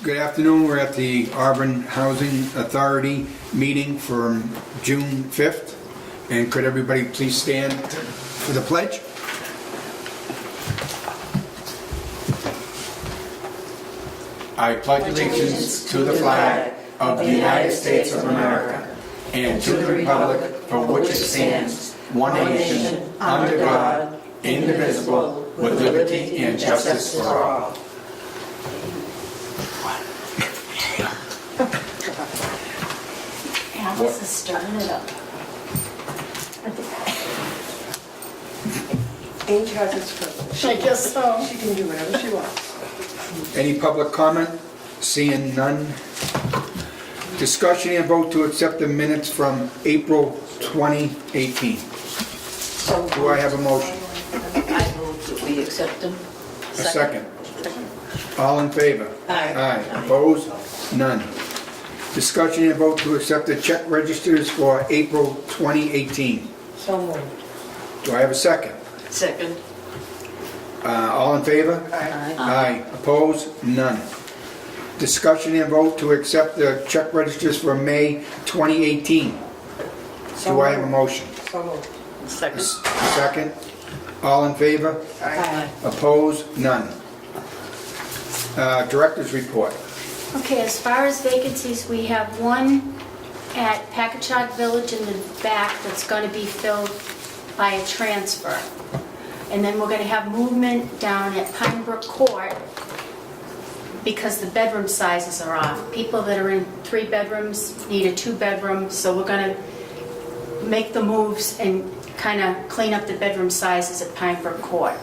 Good afternoon. We're at the Auburn Housing Authority meeting for June 5th. And could everybody please stand for the pledge? I pledge allegiance to the flag of the United States of America and to the republic for which it stands, one nation, under God, indivisible, with liberty and justice for all. Alice is starting it up. Age has its privilege. I guess so. She can do whatever she wants. Any public comment? Seeing none. Discussion and vote to accept the minutes from April 2018. So Do I have a motion? I move that we accept them. A second. All in favor? Aye. Aye. Opposed? None. Discussion and vote to accept the check registers for April 2018. So moved. Do I have a second? Second. All in favor? Aye. Aye. Opposed? None. Discussion and vote to accept the check registers for May 2018. Do I have a motion? So moved. Second. Second. All in favor? Aye. Opposed? None. Director's report. Okay, as far as vacancies, we have one at Packagug Village in the back that's going to be filled by a transfer. And then we're going to have movement down at Pine Brook Court because the bedroom sizes are off. People that are in 3 bedrooms need a 2-bedroom, so we're going to make the moves and kind of clean up the bedroom sizes at Pine Brook Court.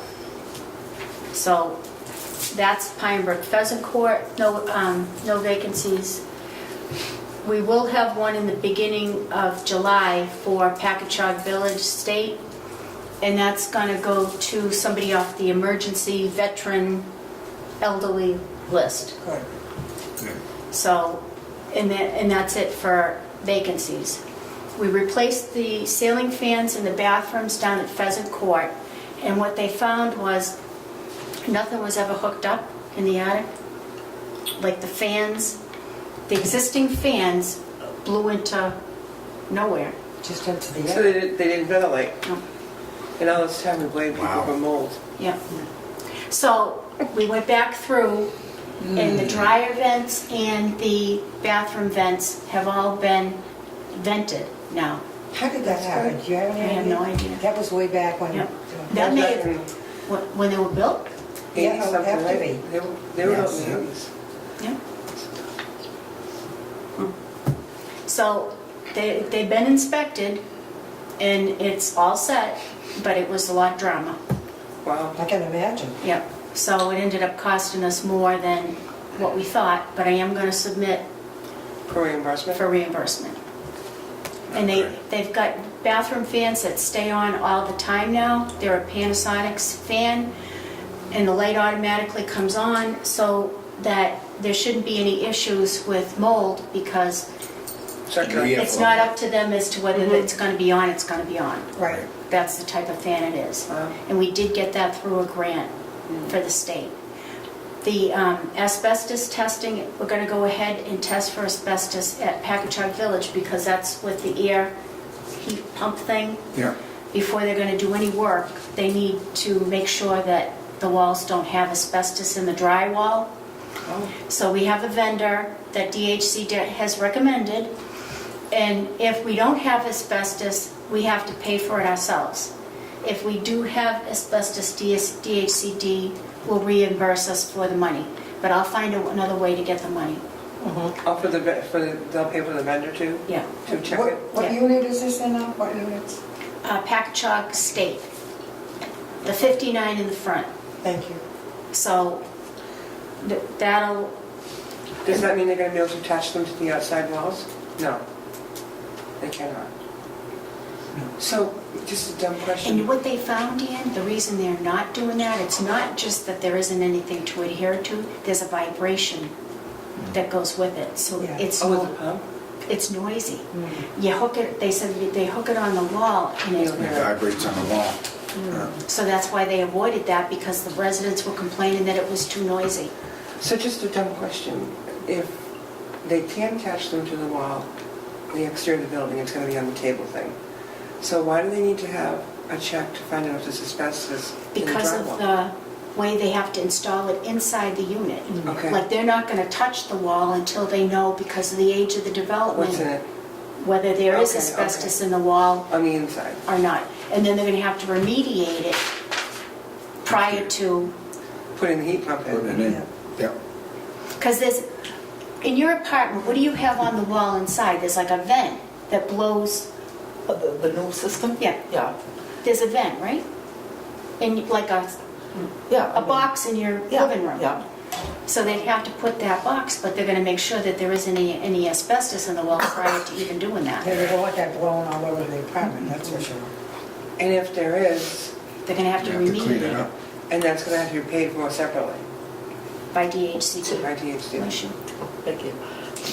So that's Pine Brook. Pheasant Court, no vacancies. We will have one in the beginning of July for Packagug Village State, and that's going to go to somebody off the emergency veteran elderly list. Good. So, and that's it for vacancies. We replaced the ceiling fans in the bathrooms down at Pheasant Court, and what they found was nothing was ever hooked up in the attic. Like the fans, the existing fans blew into nowhere. Just into the So air. they didn't ventilate. No. And all this time we blame people Wow. for mold. Yeah. So we went back through, and the dryer vents and the bathroom vents have all been vented now. How did that happen? Do you have any I idea? have no idea. That was way back when. Yep. That may have, when they were built? Yeah, it would 80-something, have to right? be. They were built Yes. in the 80s. Yeah. So they've been inspected and it's all set, but it was a lot of drama. Wow. I can imagine. Yep. So it ended up costing us more than what we thought, but I am going to submit For reimbursement? for reimbursement. And they've got bathroom fans that stay on all the time now. They're a Panasonic's fan, and the light automatically comes on so that there shouldn't be any issues with mold because Circular. Yeah. it's not up to them as to whether it's going to be on, it's going to be on. Right. That's the type of fan it is. Wow. And we did get that through a grant for the state. The asbestos testing, we're going to go ahead and test for asbestos at Packagug Village because that's with the air heat pump thing. Yeah. Before they're going to do any work, they need to make sure that the walls don't have asbestos in the drywall. Oh. So we have a vendor that DHC has recommended, and if we don't have asbestos, we have to pay for it ourselves. If we do have asbestos, DHCD will reimburse us for the money, but I'll find another way to get the money. Oh, they'll pay for the vendor too? Yeah. To check What, it? what Yeah. unit is this in now? What units? Packagug State, the 59 in the front. Thank you. So that'll, Does that mean they're going to be able to attach them to the outside walls? No. They cannot. So, just a dumb question. and what they found, Ian, the reason they're not doing that, it's not just that there isn't anything to adhere to, there's a vibration that goes with it. So Yeah. it's Oh, with the no- pump? it's noisy. You hook it, they said they hook it on the wall and It vibrates on the wall. so that's why they avoided that because the residents were complaining that it was too noisy. So just a dumb question. If they can attach them to the wall, the exterior of the building, it's going to be on the table thing. So why do they need to have a check to find out if there's asbestos in the Because of drywall? the way they have to install it inside the unit. Okay. Like, they're not gonna touch the wall until they know, because of the age of the What's in development, it? whether there is Okay, asbestos okay. in the wall On the inside? or not. And then they're gonna have to remediate it prior to, Putting the heat pump Put it in? in. Yeah. because there's, in your apartment, what do you have on the wall inside? There's like a vent that blows, The new system? yeah, Yeah, there's a vent, right? And like yeah. a box in your Yeah, living room. Yeah, So they'd have to put that box, but they're gonna make sure that there isn't any asbestos in the wall prior to even doing that. They don't want that blowing all over the apartment, that's for sure. And if there is, They're gonna have to You have to clean it remediate up. it and that's going to have to be paid for separately by DHCD. by DHD? Bless you. thank you.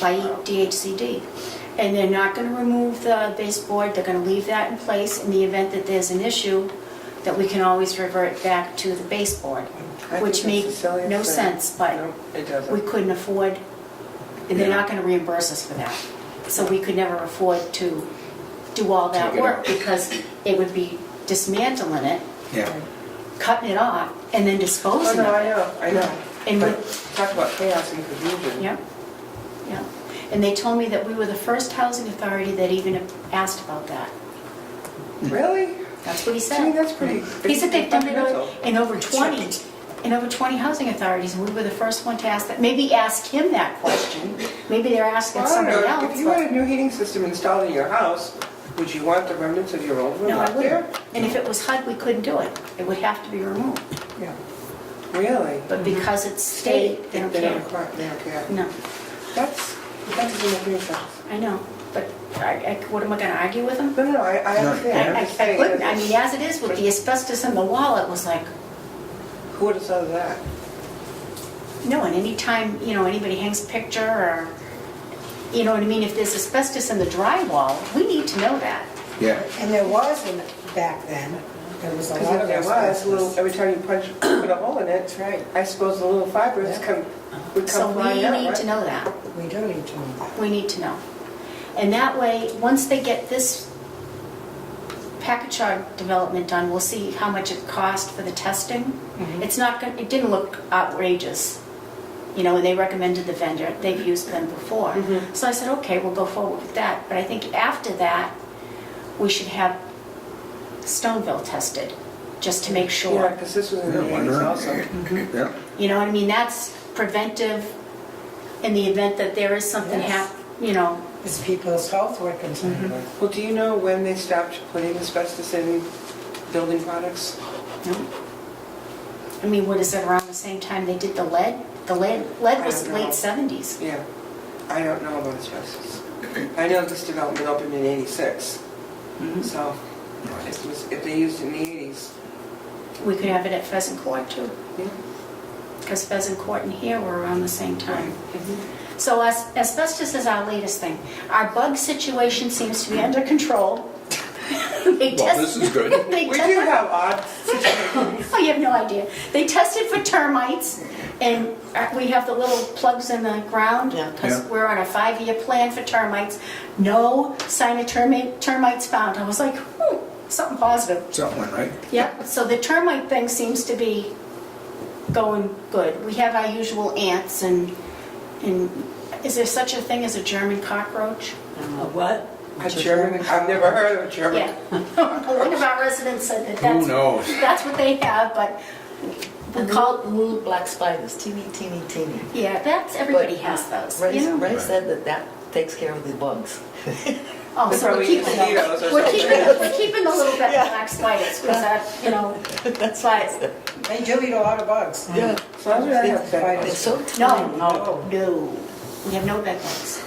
By DHCD. And they're not gonna remove the baseboard, they're gonna leave that in place in the event that there's an issue, that we can always revert back to the baseboard, I think which that's made the silliest no thing. sense, but No, it doesn't. we couldn't afford, and they're not gonna reimburse us for that. So we could never afford to do all that Take it work, out. because it would be dismantling it, Yeah. cutting it off, and then Oh, disposing no, of I it. know, I know. And But talk about chaos and confusion. Yep, yep. And they told me that we were the first housing authority that even asked about that. Really? That's what he To me, said. that's pretty He said they've done it fundamental. in over 20 housing authorities, and we were the first one to ask that. Maybe ask him that question. Maybe they're asking Well, I don't somebody know. else. If you had a but- new heating system installed in your house, would you want the remnants of your old one No, I up there? wouldn't. And if it was HUD, we couldn't do it. It would have to be removed. Yeah. Really? But because it's state, they don't They care. they don't care. No, That doesn't make any sense. I know, but what am I gonna argue with them? No, I understand. I'm just I saying, couldn't. I mean, as it is with the asbestos in the wall, it was like, Who would have thought of that? no, and anytime, anybody hangs a picture or, you know what I mean, if there's asbestos in the drywall, we need to know that. Yeah. And there was, back then, there was a Because lot if of there was, asbestos. every time you put a hole in it, That's right. I suppose the little fibers would So come we flying out, need to right? know that. We do need to know that. We need to know. And that way, once they get this package art development done, we'll see how much it cost for the testing. It's not going, it didn't look outrageous, and they recommended the vendor, they've used them before. So I said, okay, we'll go forward with that. But I think after that, we should have Stoneville tested, just to make Yeah, sure. because this was in Yeah, the why 80s not? also. Yeah. You know what I mean? That's preventive in the event that there is something Yes. It's people's health we're concerned with. Well, do you know when they stopped putting asbestos in building products? No. I mean, what is it, around the same time they did the lead? The lead was I don't know. late 70s. Yeah, I don't know about asbestos. I know this development opened in '86, so if they used it in the '80s, We could have it at Pheasant Court too, yeah. because Pheasant Court and here were around the same time. So asbestos is our latest thing. Our bug situation seems to be under control. They Well, this is good. they We do tested- have odd situations. Oh, you have no idea. They tested for termites, and we have the little plugs in the ground, Yeah. because Yeah. we're on a 5-year plan for termites. No sign of termites found. I was like, something positive. Something went right. Yep, so the termite thing seems to be going good. We have our usual ants, and is there such a thing as a German cockroach? What? A German, I've never heard of a German. Yeah. One of our residents said that Who knows? that's what they have, but we call, Little black spiders, teeny, teeny, teeny. yeah, everybody But, has those, Ray you know? Ray said that takes care of the bugs. Oh, They so we're probably keeping use them. mosquitoes or We're something. keeping the little bit of black spiders, because That's but, They do eat a lot of bugs. Yeah. So I was really They're upset. so no, tiny. no, we have no bed bugs.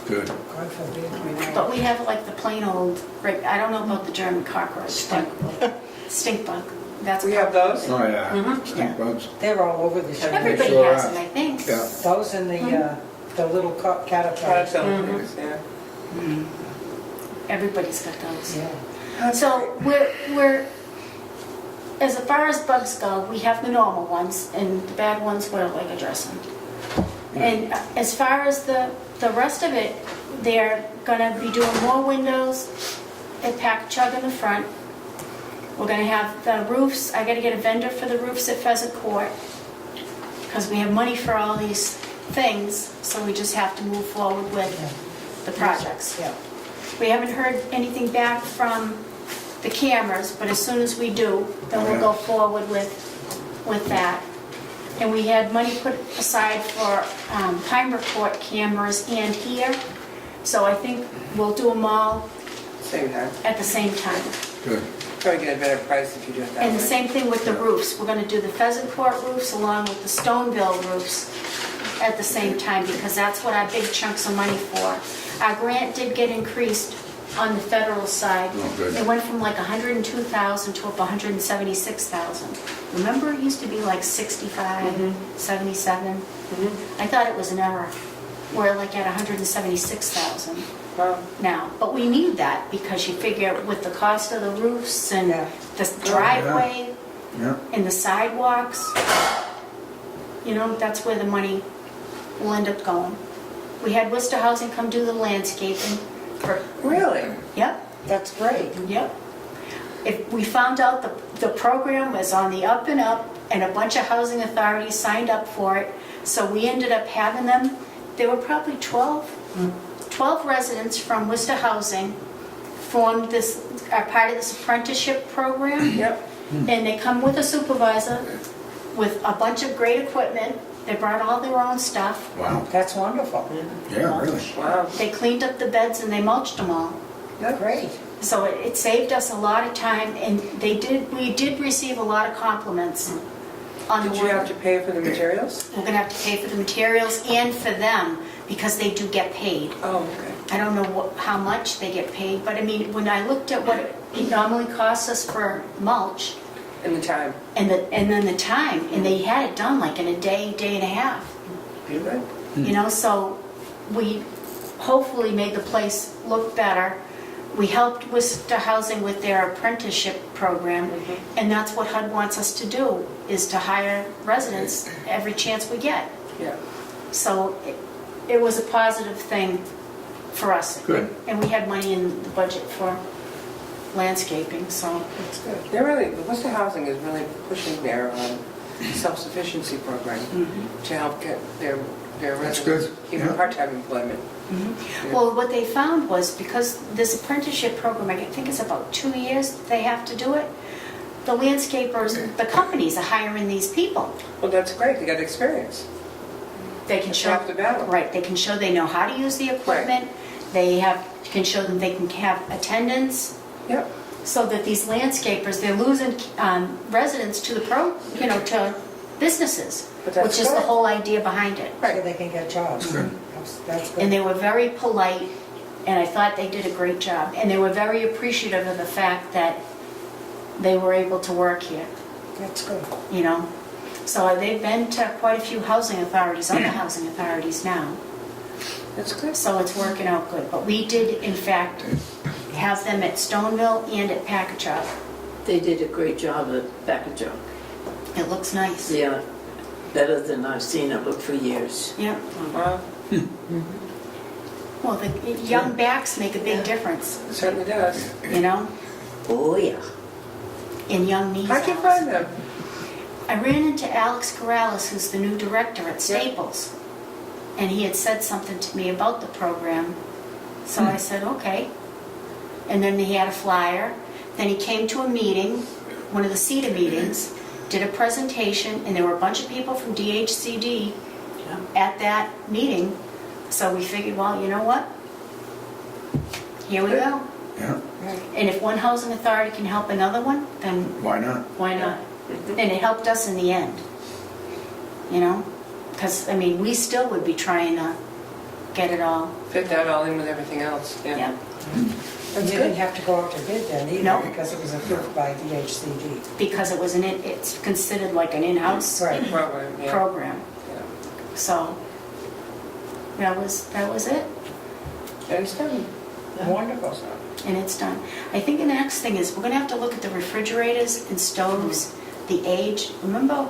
Good. God forbid we know. But we have like the plain old, I don't know about the German cockroach, but stink bug. That's We have those? Oh, yeah. Mhm. Stink bugs. They're all over the shop. Everybody Sure has are. them, I think. Yeah. Those and the little caterpillars. Caterpillar things, yeah. Everybody's got those. Yeah. So we're, as far as bugs go, we have the normal ones, and the bad ones, we're like addressing. And as far as the rest of it, they're gonna be doing more windows at Packagug in the front. We're gonna have the roofs, I gotta get a vendor for the roofs at Pheasant Court, because we have money for all these things, so we just have to move forward with the projects. Yeah. We haven't heard anything back from the cameras, but as soon as we do, then we'll go forward with that. And we had money put aside for Pine Court cameras and here, so I think we'll do them all Same time. at the same time. Good. Probably get a better price if you do it that way. And the same thing with the roofs. We're gonna do the Pheasant Court roofs along with the Stoneville roofs at the same time, because that's what our big chunks of money for. Our grant did get increased on the federal side. Oh, good. It went from like 102,000 to up 176,000. Remember, it used to be like 65, 77? I thought it was an error. We're like at 176,000 Wow. now. But we need that, because you figure with the cost of the roofs and Yeah. the driveway Yeah. and the sidewalks, you know, that's where the money will end up going. We had Worcester Housing come do the landscaping for, Really? yep, That's great. yep. If we found out the program was on the up and up, and a bunch of housing authorities signed up for it, so we ended up having them, there were probably 12 residents from Worcester Housing formed this, are part of this apprenticeship program. Yep. And they come with a supervisor with a bunch of great equipment. They brought all their own stuff. Wow. That's wonderful. Yeah, really. Wow. They cleaned up the beds and they mulched them all. Great. So it saved us a lot of time, and we did receive a lot of compliments on the Did you have to work. pay for the materials? We're gonna have to pay for the materials and for them, because they do get paid. Oh, okay. I don't know how much they get paid, but I mean, when I looked at what it normally costs us for mulch, And the time? and then the time, and they had it done like in a day, day and a half. You good? You know, so we hopefully made the place look better. We helped Worcester Housing with their apprenticeship program, and that's what HUD wants us to do, is to hire residents every chance we get. Yeah. So it was a positive thing for us. Good. And we had money in the budget for landscaping, so. That's good. They're really, Worcester Housing is really pushing their self-sufficiency program to help get their That's residents good. keep Yeah. part-time employment. Yeah. Well, what they found was, because this apprenticeship program, I think it's about 2 years they have to do it, the landscapers, the companies are hiring these people. Well, that's great, they got experience. They can That's show, half the battle. right, they can show they know how to use the equipment. They can show them they can have attendance, Yep. so that these landscapers, they're losing residents to to businesses, But that's which is the good. whole idea behind it. So they can get jobs. Good. That's And good. they were very polite, and I thought they did a great job. And they were very appreciative of the fact that they were able to work here, That's good. you know? So they've been to quite a few housing authorities, other housing authorities now. That's good. So it's working out good. But we did, in fact, have them at Stoneville and at Packagug. They did a great job at Packagug. It looks nice. Yeah, better than I've seen it look for years. Yeah. Well, Well, the young backs make a big difference, it certainly does. you know, Oh, yeah. in young knees. How'd you find them? I ran into Alex Corrales, who's the new director at Staples, and he had said something to me about the program. So I said, okay. And then he had a flyer. Then he came to a meeting, one of the CETA meetings, did a presentation, and there were a bunch of people from DHCD at that meeting. So we figured, well, you know what? Here we go. Yeah. And if one housing authority can help another one, then Why not? why not? And it helped us in the end, you know? Because, I mean, we still would be trying to get it all. Fit that all in with everything else, yeah. Yeah. And you didn't have to go out to bid then either, No. because it was approved by DHCD. Because it's considered like an in-house Right. Program, yeah. program. Yeah. So that was it, And it's done. Wonderful. and it's done. I think the next thing is we're gonna have to look at the refrigerators and stoves, the age. Remember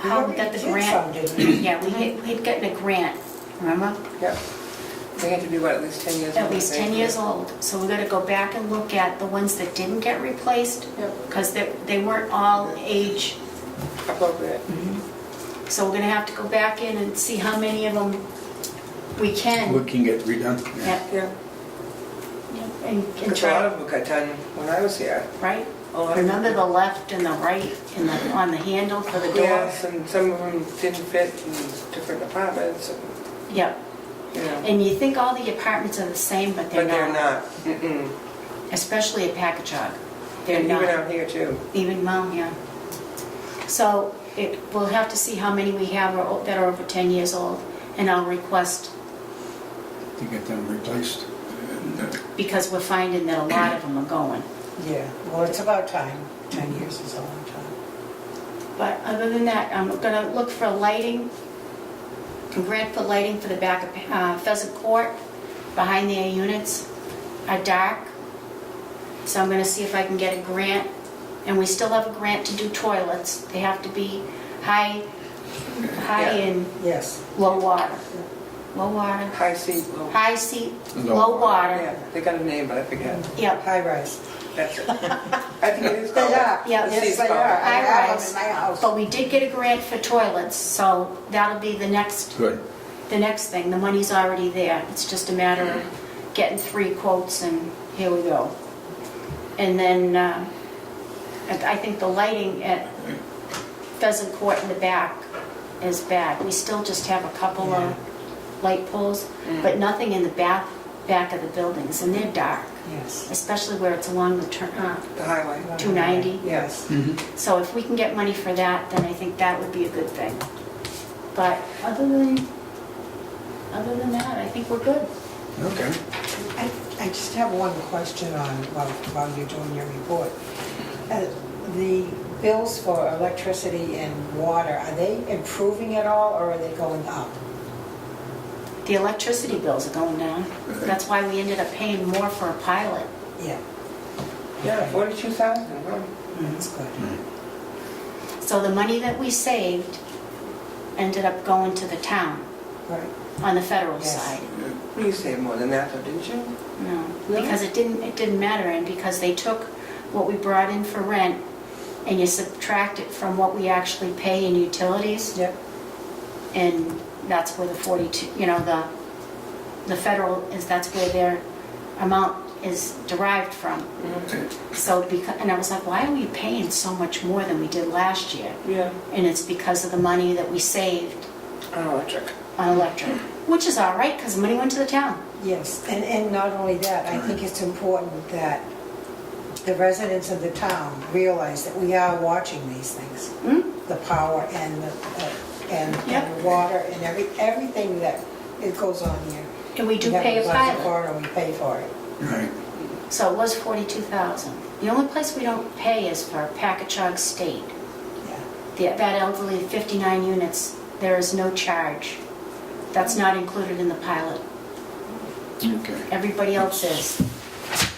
how we got the did grant. some, didn't we? Yeah, we'd gotten a grant, remember? Yeah. They had to be, what, at least 10 years old? At least 10 years old. So we're gonna go back and look at the ones that didn't get replaced, Yep. because they weren't all age. Appropriate. So we're gonna have to go back in and see how many of them we We can. can get redone. Yeah, Yeah. and Because a lot try, of them got done when I was here. right? A lot of Remember them- the left and the right and on the handle for the door? Yes, and some of them didn't fit in different apartments, and, Yep. you know. And you think all the apartments are the same, but But they're not. Mm-mm. Especially at Packagug. They're And not. even out here, too. Even Mount, yeah. So we'll have to see how many we have that are over 10 years old, and I'll request, To get them replaced. because we're finding that a lot of them are going. Yeah, well, it's about time. 10 years is a long time. But other than that, I'm gonna look for lighting, a grant for lighting for the back of Pheasant Court, behind their units, are dark. So I'm gonna see if I can get a grant, and we still have a grant to do toilets. They have to be high and Yes. low water. Low water, High seat, low. high seat, Low low Yeah, water. they got a name, but I forget. Yep, High rise. That's it. I think it is They called. are. Yeah, The Yes, seat's they called. are. I High have them rise. in my house. but we did get a grant for toilets, so that'll be the next Good. thing. The money's already there. It's just a matter of getting 3 quotes, and here we go. And then I think the lighting at Pheasant Court in the back is bad. We still just have a couple of light poles, but nothing in the back of the buildings, and they're dark, Yes. especially where it's along the The highway. 290. Yes. So if we can get money for that, then I think that would be a good thing. But other than that, I think we're good. Okay. I just have one question on, while you're doing your report. The bills for electricity and water, are they improving at all, or are they going up? The electricity bills are going down. That's why we ended up paying more for a pilot. Yeah, Yeah, 42,000. Wow. that's good. So the money that we saved ended up going to the town Right. on the federal Yes. side. You saved more than that, though, didn't you? No, No? because it didn't matter, and because they took what we brought in for rent and you subtract it from what we actually pay in utilities, Yep. and that's where the 42, the federal that's where their amount is derived from. So and I was like, why are we paying so much more than we did last year? Yeah. And it's because of the money that we saved On electric. on electric, which is all right, because the money went to the town. Yes, and not only that, I think it's important that the residents of the town realize that we are watching these things. Hmm? The power and Yep. the water and everything that it goes on here. And we do We have pay a budget pilot. for it, and we pay for it. Right. So it was 42,000. The only place we don't pay is for Packagug State. Yeah. That elderly 59 units, there is no charge. That's not included in the pilot. Okay. Everybody else is.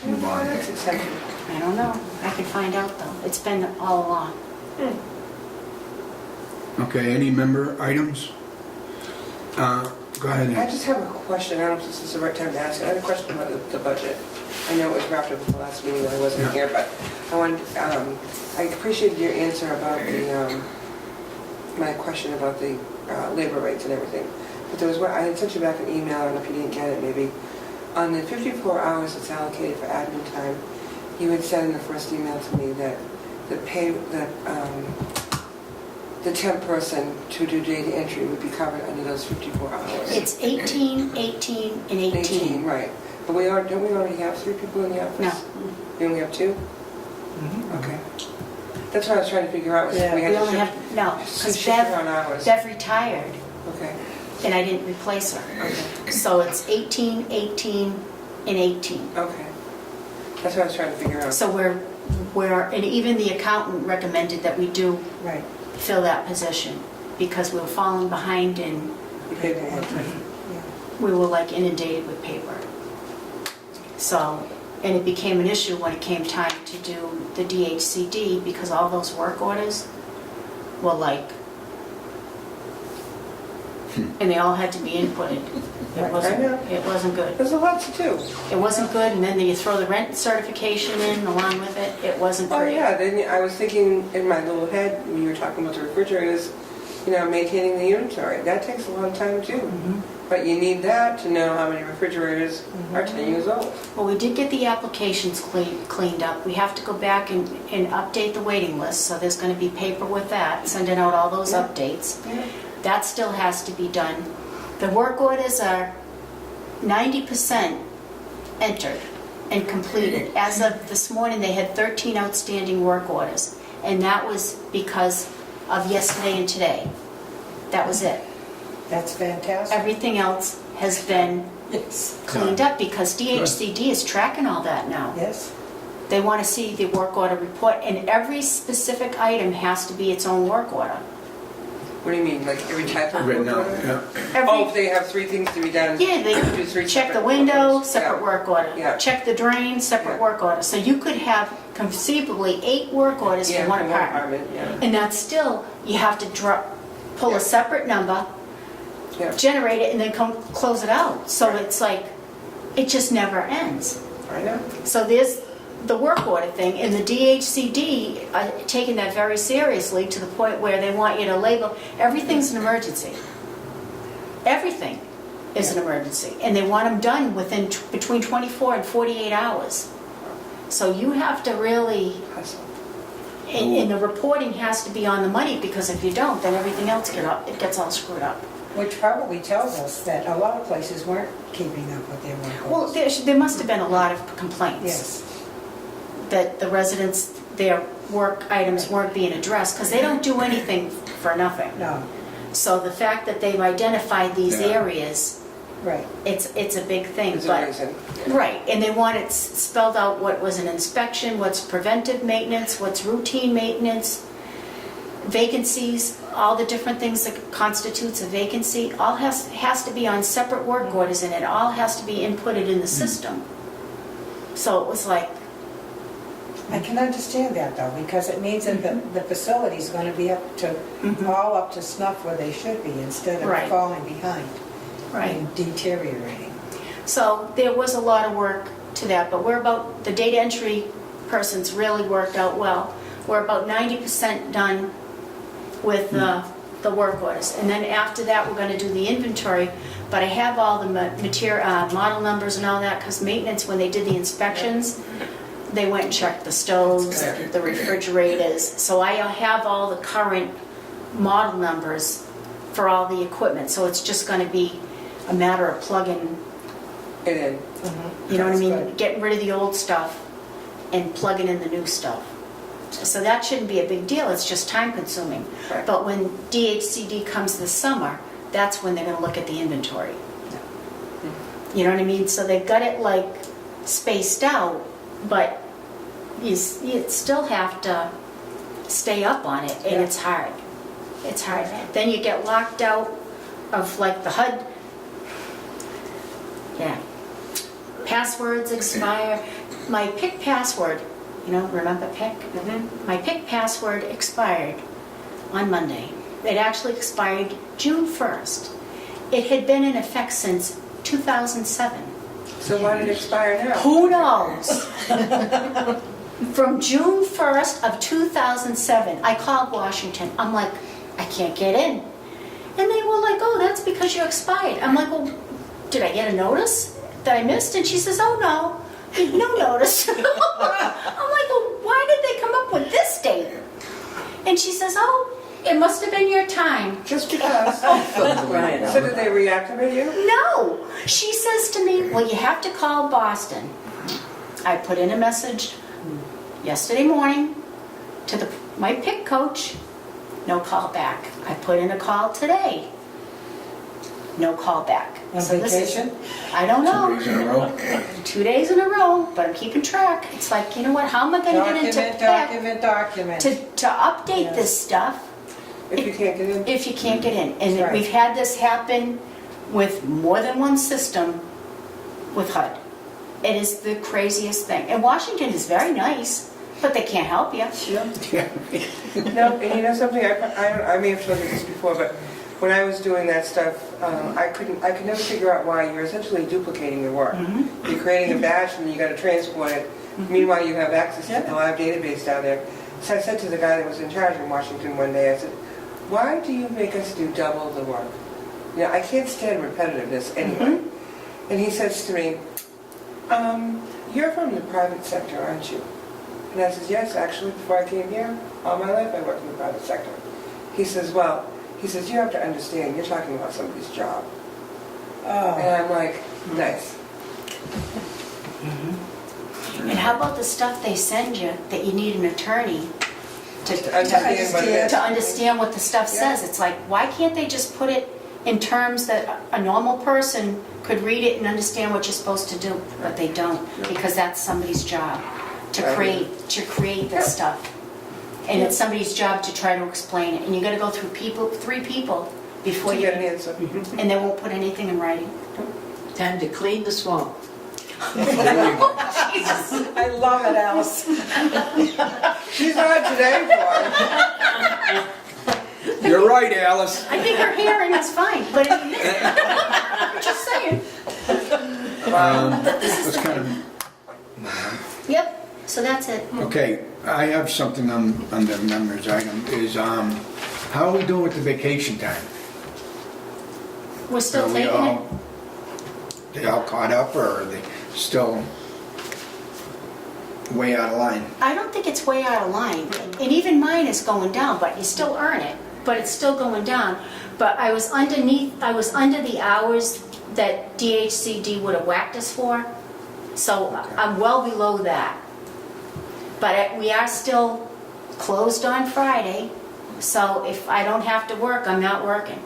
Move on. That's acceptable. I don't know. I can find out though. It's been all along. Okay, any member items? Go ahead. I Ed. just have a question. I don't know if this is the right time to ask. I had a question about the budget. I know it was wrapped up at the last meeting when I wasn't Yeah. here, but I appreciated your answer about my question about the labor rates and everything. But there was I had sent you back an email, I don't know if you didn't get it maybe. On the 54 hours that's allocated for admin time, you had said in the first email to me that the temp person to do data entry would be covered under those 54 hours. It's 18, 18, and 18. Right. But don't we already have 3 people in the office? No, We only have 2? Okay. That's what I was trying to figure out. Was Yeah, if we had we to only shift- have, no, shift because around hours. Bev retired Okay. and I didn't replace her. Okay. So it's 18, 18, and 18. Okay. That's what I was trying to figure out. So and even the accountant recommended that we do Right. fill that position because we were falling behind and You paid more. Yeah. we were like inundated with paper. So, and it became an issue when it came time to do the DHCD because all those work orders were like and they all had to be inputted. I know. It wasn't good. There's a lot to do. It wasn't good, and then you throw the rent certification in along with it. It wasn't Oh, great. yeah, then I was thinking in my little head, when you were talking about the refrigerators, maintaining the inventory. That takes a long time too. But you need that to know how many refrigerators are 10 years old. Well, we did get the applications cleaned up. We have to go back and update the waiting list, so there's going to be paper with that, sending out all those updates. Yeah. That still has to be done. The work orders are 90% entered and completed. As of this morning, they had 13 outstanding work orders, and that was because of yesterday and today. That was it. That's fantastic. Everything else has been Yes. cleaned up because DHCD is tracking all that now. Yes. They want to see the work order report, and every specific item has to be its own work order. What do you mean, like every type of Written work out, order? yeah. Oh, Every, if they have 3 things to be done. yeah, they do 3 check the separate window, orders. separate Yeah. work order. Yeah. Check the drain, separate Yeah. work order. So you could have conceivably 8 work orders Yeah, for one apartment. yeah. And that's still, you have to pull Yeah. a separate number, Yeah, generate it, and then come close it out. So it's like, it just never ends. I know. So there's the work order thing, and the DHCD are taking that very seriously to the point where they want you to label, everything's an emergency. Everything is an emergency, and they want them done within between 24 and 48 hours. So you have to really, Hustle. and the reporting has to be on the money, because if you don't, then everything else it gets all screwed up. Which probably tells us that a lot of places weren't keeping up with their work Well, orders. there must have been a lot of complaints. Yes. That the residents, their work items weren't being addressed, because they don't do anything for nothing. No, So the fact that they've identified these Yeah. areas, right. it's a big thing. There's a But reason. right, and they want it spelled out what was an inspection, what's preventive maintenance, what's routine maintenance, vacancies, all the different things that constitutes a vacancy, all has to be on separate work orders, and it all has to be inputted in the system. So it was like, I can understand that though, because it means that the facility's gonna be up to, all up to snuff where they should be, instead of Right. falling behind right. and deteriorating. So there was a lot of work to that, but the data entry persons really worked out well. We're about 90% done with the work orders. And then after that, we're going to do the inventory, but I have all the model numbers and all that, because maintenance, when they did the inspections, they went and checked the stoves, the refrigerators. So I have all the current model numbers for all the equipment. So it's just going to be a matter of plugging, It in. you know what I That's mean? good. Getting rid of the old stuff and plugging in the new stuff. So that shouldn't be a big deal, it's just time consuming. Right. But when DHCD comes this summer, that's when they're gonna look at the inventory. You know what I mean? So they've got it like spaced out, but you still have to stay up on it, and Yeah. it's hard. It's hard. Then you get locked out of like the HUD. Yeah. Passwords expire. My PIC password, remember PIC? My PIC password expired on Monday. It actually expired June 1st. It had been in effect since 2007. So why did it expire now? Who knows? From June 1st of 2007, I called Washington. I'm like, I can't get in. And they were like, oh, that's because you expired. I'm like, well, did I get a notice that I missed? And she says, oh, no, no notice. I'm like, well, why did they come up with this date? And she says, oh, it must have been your time. Just because. Right. So did they reactivate you? No. She says to me, well, you have to call Boston. I put in a message yesterday morning to my PIC coach. No call back. I put in a call today. No call back. On So this is- vacation? I don't 2 know. days in a row. 2 days in a row, but I'm keeping track. It's like, you know what? How am I going to get into PIC Document. to update Yes. this stuff If you can't get in? if you can't get in? And Right. we've had this happen with more than one system with HUD. It is the craziest thing. And Washington is very nice, but they can't help you. No, and you know something, I may have told you this before, but when I was doing that stuff, I could never figure out why you're essentially duplicating the work. You're creating a batch and you got to transport it. Meanwhile, you have access to the live database down there. So I said to the guy that was in charge in Washington one day, I said, why do you make us do double the work? You know, I can't stand repetitiveness anyway. And he says to me, you're from the private sector, aren't you? And I says, yes, actually, before I came here, all my life I worked in the private sector. He says, well, you have to understand, you're talking about somebody's job. And I'm like, nice. And how about the stuff they send you that you need an attorney to Understand what it is. understand what the stuff says? It's like, why can't they just put it in terms that a normal person could read it and understand what you're supposed to do? But they don't, because that's somebody's job to Right. create this stuff. And it's somebody's job to try to explain it. And you gotta go through three people before To you, get an answer. and they won't put anything in writing. Time to clean the swamp. I love it, Alice. She's on today for You're right, Alice. I think her hearing is fine, but just saying. That's kind of, Yep, so that's it. okay, I have something on the members item, is, how are we doing with the vacation time? We're still Are we taking it. all- They all caught up, or are they still way out of line? I don't think it's way out of line, and even mine is going down, but you still earn it, but it's still going down. But I was under the hours that DHCD would have whacked us for, so I'm well below that. But we are still closed on Friday, so if I don't have to work, I'm not working.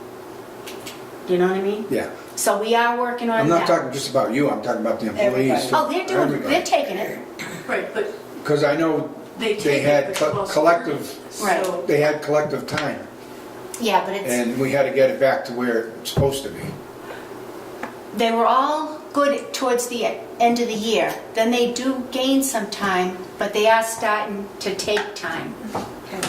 You know what I mean? Yeah. So we are working on I'm that. not talking just about you, I'm talking about the employees. Everybody. Oh, they're taking it. Right, but Because I know they they take had it, but collective, Right. So, they had collective time, Yeah, but it's, and we had to get it back to where it's supposed to be. they were all good towards the end of the year. Then they do gain some time, but they are starting to take time.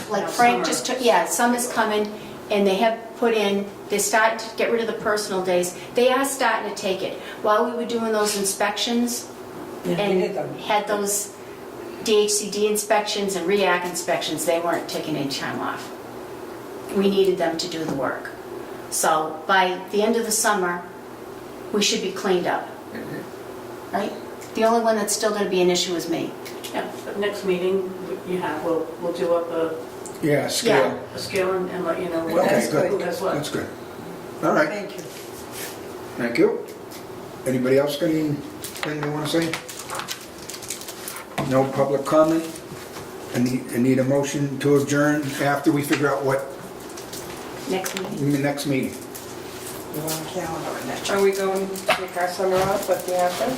Like Frank just took, yeah, summer's coming, and they have put in, they're starting to get rid of the personal days. They are starting to take it. While we were doing those inspections, did and them. had those DHCD inspections and REAC inspections, they weren't taking any time off. We needed them to do the work. So by the end of the summer, we should be cleaned up. Right? The only one that's still going to be an issue is me. yeah, but next meeting, we'll do up Yeah, scale. a scale and let you know what Okay, has, good. who has what. That's good. All right, Thank you. thank you. Anybody else got anything they want to say? No public comment? I need a motion to adjourn after we figure out what, Next meeting. in the next meeting. You want a calendar in that? Are we going to take our summer off like we have been?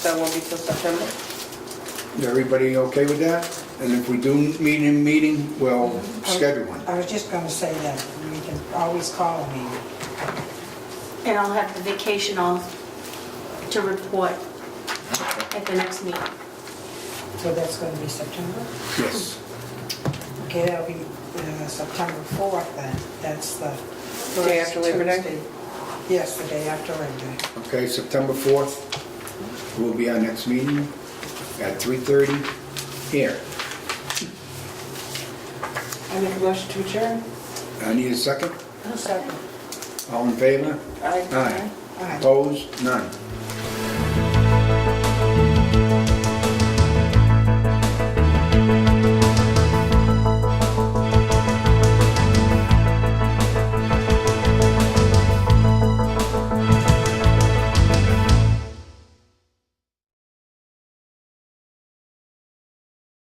That won't be till September? Is everybody okay with that? And if we do meet in a meeting, we'll schedule one. I was just gonna say that, we can always call a meeting. And I'll have the vacation all to report at the next meeting. So that's gonna be September? Yes. Okay, that'll be September 4th then. That's the first Day after Labor Day? Tuesday. Yes, the day after Labor Day. Okay, September 4th will be our next meeting at 3:30 here. I make a motion to adjourn. I need a second. Second. All in favor? Aye. Aye. Aye. Opposed? None.